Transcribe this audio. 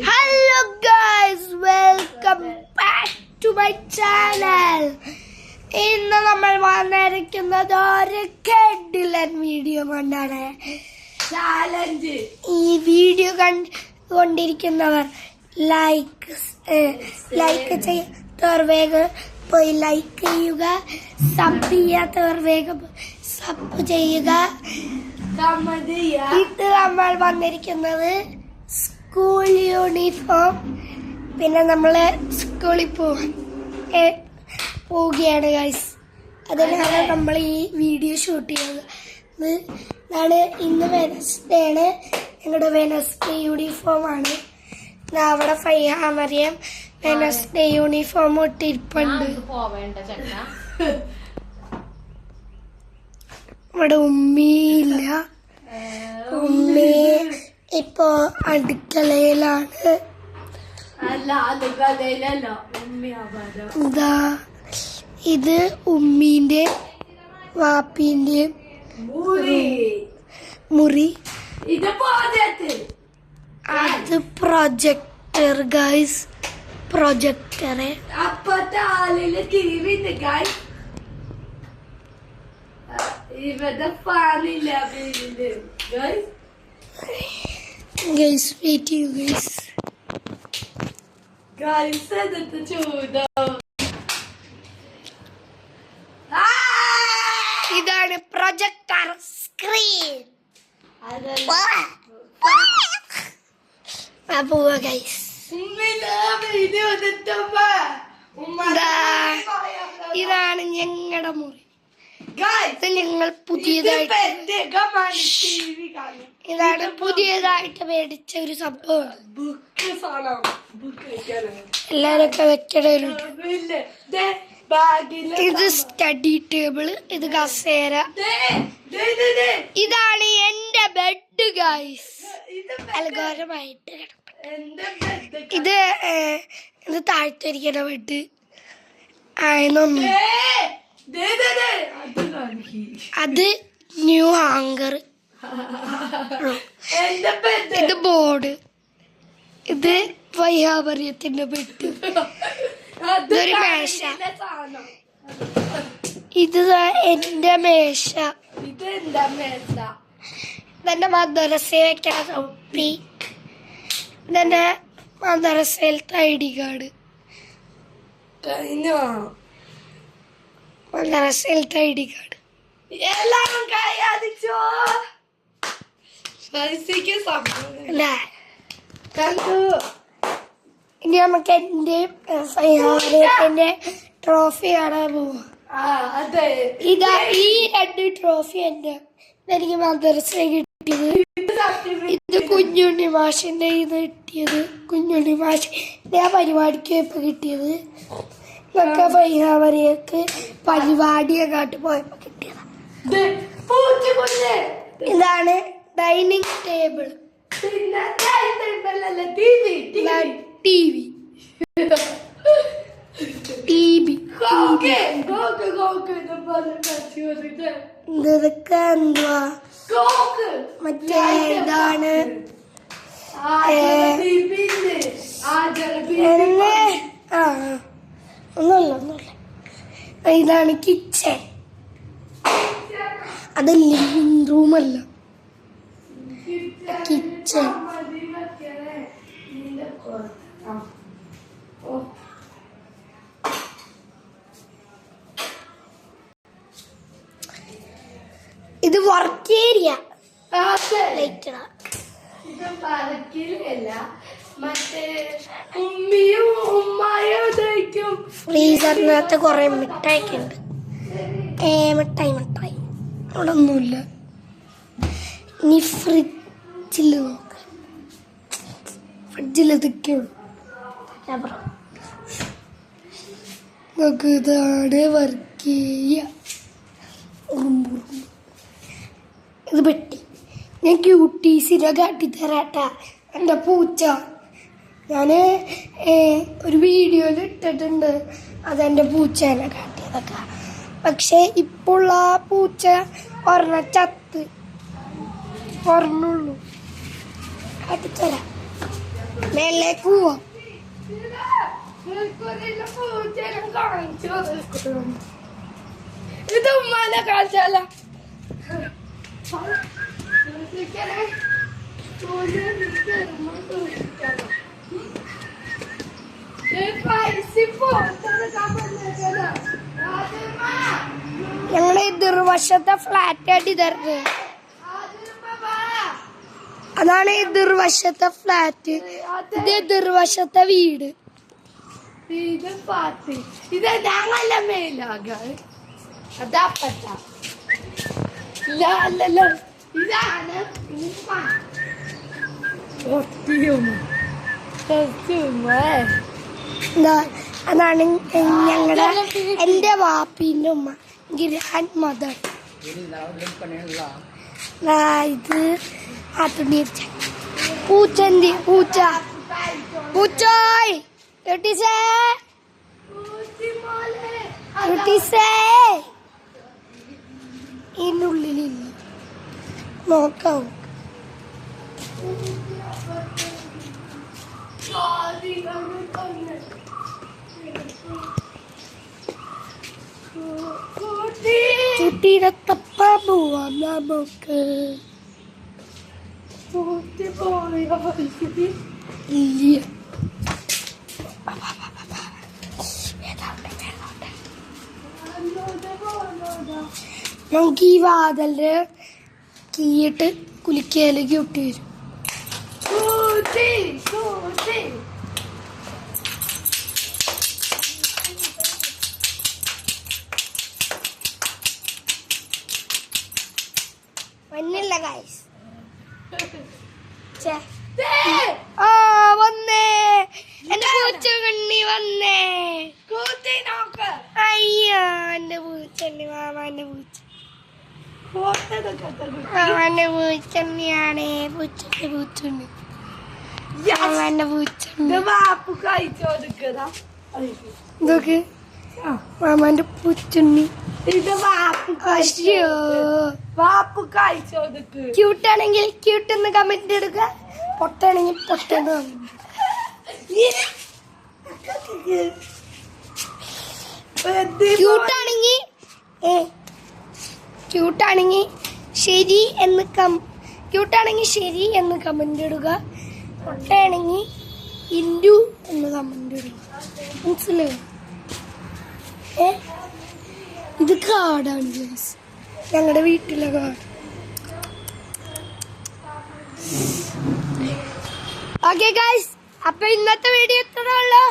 Hello guys, welcome back to my channel. ഇന്ന് നമ്മൾ വന്നിരിക്കുന്നത് ഒരു കിടിലൻ വീഡിയോ കൊണ്ടാണ്. ചാലഞ്ച്. ഈ വീഡിയോ കണ്ടുകൊണ്ടിരിക്കുന്നവർ ലൈക്ക് ചെയ്യാത്തവർ വേഗം പോയി ലൈക്ക് ചെയ്യുക, സബ് ചെയ്യാത്തവർ വേഗം സബ് ചെയ്യുക. ഇത് നമ്മൾ വന്നിരിക്കുന്നത് സ്കൂൾ യൂണിഫോം, പിന്നെ നമ്മള് സ്കൂളിൽ പോവുകയാണ് ഗൈസ്. അതിനാണ് നമ്മൾ ഈ വീഡിയോ ഷൂട്ട് ചെയ്യുന്നത്. ഇതാണ് ഇന്ന് വെനസ്ഡേ ആണ്, ഞങ്ങളുടെ വെനസ്ഡേ യൂണിഫോം ആണ്. അവിടെ ഫൈഹാമറിയം വെനസ്ഡേ യൂണിഫോം ഇട്ടിരിപ്പുണ്ട്. ഇവിടെ ഉമ്മിയില്ല, ഉമ്മി ഇപ്പോ അടുക്കളയിലാണ്. ഇതാ ഇത് ഉമ്മീന്റെ വാപ്പിന്റെ മുറി. അത് പ്രൊജക്ടർ ഗൈസ്, പ്രൊജക്ടറെ. അപ്പത്തെ ആളില് ടിവി ഉണ്ട് ഗൈസ്. ഇവിടെ ഫാനില്ല ഗൈസ്. ഗൈസ് വെയിറ്റ് ചെയ്യൂ ഗൈസ്. ഗൈസ് എന്നിട്ട് ചൂടോ. ഇതാണ് പ്രൊജക്ടർ സ്ക്രീൻ. പോവാ ഗൈസ്. ഇതാണ് ഞങ്ങളുടെ മുറി. ഞങ്ങൾ ഇതാണ് പുതിയതായിട്ട് മേടിച്ച ഒരു സംഭവം. എല്ലാരൊക്കെ വെക്കണവരുണ്ട്. ഇത് സ്റ്റഡി ടേബിള്, ഇത് കസേര. ഇതാണ് എന്റെ ബെഡ് ഗൈസ്, അലങ്കാരമായിട്ട് കിടപ്പുണ്ട്. ഇത് താഴ്ത്തിരിക്കണ ബെഡ് ആയെന്നൊന്നും. അത് ന്യൂ ഹാങ്കർ. ഇത് ബോർഡ്. ഇത് വൈഹാപര്യത്തിന്റെ ബെഡ്. ഇതൊരു മേശ. ഇത് എന്റെ മേശ. ഇതെന്റെ മദ്രസയിൽ വെക്കണ തൊപ്പി. ഇതെന്റെ മദ്രസയിലത്തെ ID കാർഡ്. മദ്രസയിലത്തെ ID card. എല്ലാരും കൈയാദിച്ചോ അല്ലേ? ഇനി നമുക്ക് എന്റെ ഫൈഹാമറിയത്തിന്റെ ട്രോഫി കാണാൻ പോവാം. ഇതാ ഈ 2 ട്രോഫി എന്റെ. എനിക്ക് മദ്രസ കിട്ടിയത്. ഇത് കുഞ്ഞുണ്ണി മാഷിന്റെ ഇത് കിട്ടിയത്. കുഞ്ഞുണ്ണി മാഷിന്റെ പരിപാടിക്ക് ഇപ്പൊ കിട്ടിയത്. ഇതൊക്കെ ഫൈഹാമറിയക്ക് പരിപാടിയൊക്കെ പോയപ്പോ കിട്ടിയത്. ഇതാണ് ഡൈനിങ് ടേബിൾ. ഇതൊക്കെ എന്തുവാ മറ്റേ ഇതാണ്. ഒന്നുമില്ല. ഇതാണ് കിച്ചൺ. അത് ലിവിംഗ് റൂമല്ല, കിച്ചൺ. ഇത് വർക്ക് ഏരിയ. ഫ്രീസറിനകത്ത് കൊറേ മിഠായിക്ക് ഉണ്ട്. മിഠായി അവിടെ ഒന്നുമില്ല. ഇനി ഫ്രിഡ്ജിൽ നോക്ക. ഫ്രിഡ്ജിൽ ഇതൊക്കെ നമുക്ക് ഇതാണ് വർക്ക് ഏരിയ. ഇത് പെട്ടി. ഞാൻ ക്യൂട്ടീസിനെ കാട്ടിത്തരാട്ടാ. എൻ്റെ പൂച്ച ഞാൻ ഒരു വീഡിയോയിൽ ഇട്ടിട്ടുണ്ട്. അതെൻ്റെ പൂച്ചേനെ കാട്ടിയതൊക്കെ. പക്ഷെ ഇപ്പോൾ ആ പൂച്ച ചത്ത്. ഒരെണ്ണുള്ളൂ. കാട്ടിത്തരാം. മേലേക്ക് പോവാം. ഇത് ഉമ്മാനെ കാണിച്ചാല ഞങ്ങളെ എതിർവശത്തെ ഫ്ലാറ്റ് ആയിട്ട് ഇതരുത്. അതാണ് എതിർവശത്തെ ഫ്ലാറ്റ്, ഇത് എതിർവശത്തെ വീട്. ഇത് പാത്തി ഇത് ഞങ്ങളെ മേലാക അതാ പറ്റ ഇല്ലല്ലോ ഇതാണ് അതാണ് ഞങ്ങളുടെ എന്റെ വാപ്പിന്റെ ഉമ്മ, ഗ്രാൻഡ് മദർ. ഇത് ആ തുണി പൂച്ചന്തി പൂച്ച പൂച്ചായ് ഇതിനുള്ളിലില്ല, നോക്കാം. കുട്ടീനെ തപ്പാൻ പോവാം നമുക്ക്. ഇല്ല നമുക്ക് ഈ വാതലിന് കീയിട്ട് കുലിക്കയിലേക്ക് ഇട്ട് വരും. വന്നില്ല ഗൈസ്. വന്നേ എന്റെ പൂച്ചകണ്ണി വന്നേ. അയ്യോ എന്റെ പൂച്ചണ്ണി, മാമാന്റെ പൂച്ച, മാമാന്റെ പൂച്ചണ്ണിയാണേ. പൂച്ചണ്ണി പൂച്ചണ്ണി മാമാന്റെ പൂച്ചണ്ണി. ഇതൊക്കെ മാമാന്റെ പൂച്ചണ്ണി. ഇത് ക്യൂട്ടാണെങ്കിൽ ക്യൂട്ട് എന്ന് കമന്റ് എടുക്കുക, പൊട്ടാണെങ്കിൽ പൊട്ടെന്ന് ക്യൂട്ടാണെങ്കിൽ ശരി എന്ന് ശരി എന്ന് കമന്റ് ഇടുക, പൊട്ടയാണെങ്കിൽ ഇൻഡു എന്ന് കമന്റ് ഇടുക. മനസ്സിലായോ? ഇത് കാടാണ് ഗൈസ്, ഞങ്ങളുടെ വീട്ടിലെ കാട്. ഓക്കെ ഗൈസ്, അപ്പൊ ഇന്നത്തെ വീഡിയോ ഇത്രേ ഉള്ളൂ.